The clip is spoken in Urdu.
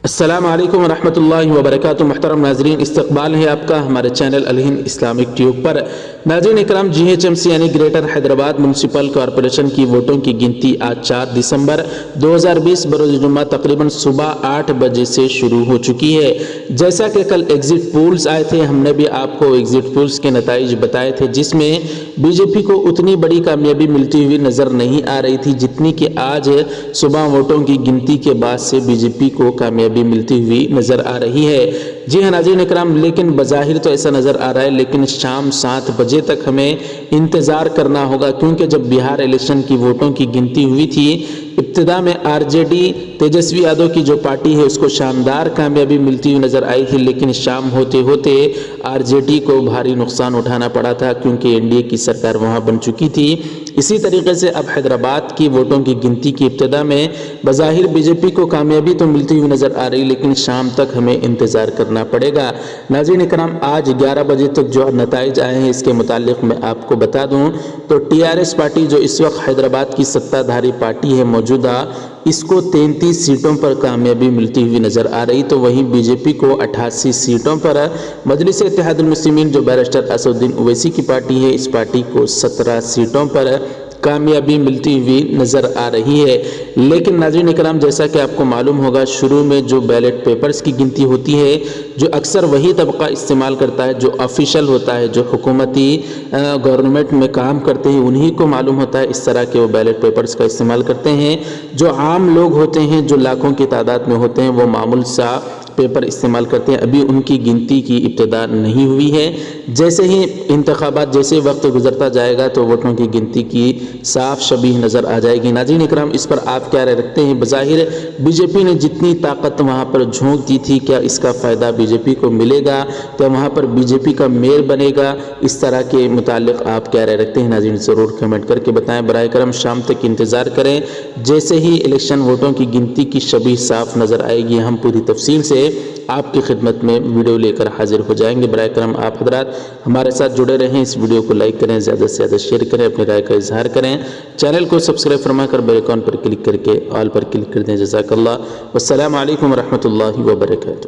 السلام علیکم ورحمۃ اللہ وبرکاتہ۔ محترم ناظرین، استقبال ہے آپ کا ہمارے چینل الہند اسلامک ٹیوب پر۔ ناظرین اکرام، GHMC یعنی گریٹر حیدرآباد میونسپل کارپوریشن کی ووٹوں کی گنتی آج 4 دسمبر 2020 بروز جمعہ تقریباً صبح 8 بجے سے شروع ہو چکی ہے۔ جیسا کہ کل ایگزٹ پولز آئے تھے، ہم نے بھی آپ کو ایگزٹ پولز کے نتائج بتائے تھے، جس میں BJP کو اتنی بڑی کامیابی ملتی ہوئی نظر نہیں آ رہی تھی جتنی کہ آج صبح ووٹوں کی گنتی کے بعد سے BJP کو کامیابی ملتی ہوئی نظر آ رہی ہے۔ جی ہاں ناظرین اکرام، لیکن بظاہر تو ایسا نظر آ رہا ہے، لیکن شام 7 بجے تک ہمیں انتظار کرنا ہوگا، کیونکہ جب بہار الیکشن کی ووٹوں کی گنتی ہوئی تھی، ابتدا میں RJD تیجسوی یادو کی جو پارٹی ہے اس کو شاندار کامیابی ملتی ہوئی نظر آئی تھی، لیکن شام ہوتے ہوتے RJD کو بھاری نقصان اٹھانا پڑا تھا، کیونکہ NDA کی سرکار وہاں بن چکی تھی۔ اسی طریقے سے اب حیدرآباد کی ووٹوں کی گنتی کی ابتدا میں بظاہر BJP کو کامیابی تو ملتی ہوئی نظر آ رہی، لیکن شام تک ہمیں انتظار کرنا پڑے گا۔ ناظرین اکرام، آج 11 بجے تک جو نتائج آئے ہیں اس کے متعلق میں آپ کو بتا دوں تو TRS پارٹی جو اس وقت حیدرآباد کی ستہ دھاری پارٹی ہے موجودہ، اس کو 33 سیٹوں پر کامیابی ملتی ہوئی نظر آ رہی، تو وہیں BJP کو 88 سیٹوں پر، مجلس اتحاد المسلمین جو بیرسٹر اسد الدین اویسی کی پارٹی ہے، اس پارٹی کو 17 سیٹوں پر کامیابی ملتی ہوئی نظر آ رہی ہے۔ لیکن ناظرین اکرام، جیسا کہ آپ کو معلوم ہوگا، شروع میں جو بیلٹ پیپرز کی گنتی ہوتی ہے، جو اکثر وہی طبقہ استعمال کرتا ہے جو آفیشل ہوتا ہے، جو حکومتی گورنمنٹ میں کام کرتے ہیں، انہی کو معلوم ہوتا ہے اس طرح کے وہ بیلٹ پیپرز کا استعمال کرتے ہیں۔ جو عام لوگ ہوتے ہیں، جو لاکھوں کی تعداد میں ہوتے ہیں، وہ معمول سا پیپر استعمال کرتے ہیں۔ ابھی ان کی گنتی کی ابتدا نہیں ہوئی ہے۔ جیسے ہی انتخابات، جیسے وقت گزرتا جائے گا تو ووٹوں کی گنتی کی صاف شبیہ نظر آ جائے گی۔ ناظرین اکرام، اس پر آپ کیا رائے رکھتے ہیں؟ بظاہر BJP نے جتنی طاقت وہاں پر جھونک دی تھی، کیا اس کا فائدہ BJP کو ملے گا؟ کیا وہاں پر BJP کا میئر بنے گا؟ اس طرح کے متعلق آپ کیا رائے رکھتے ہیں؟ ناظرین ضرور کمنٹ کر کے بتائیں۔ برائے کرم شام تک انتظار کریں، جیسے ہی الیکشن ووٹوں کی گنتی کی شبیہ صاف نظر آئے گی، ہم پوری تفصیل سے آپ کی خدمت میں ویڈیو لے کر حاضر ہو جائیں گے۔ برائے کرم آپ حضرات ہمارے ساتھ جڑے رہیں، اس ویڈیو کو لائک کریں، زیادہ سے زیادہ شیئر کریں، اپنی رائے کا اظہار کریں، چینل کو سبسکرائب فرما کر بیل آئیکن پر کلک کر کے آل پر کلک کر دیں۔ جزاک اللہ، والسلام علیکم ورحمۃ اللہ وبرکاتہ۔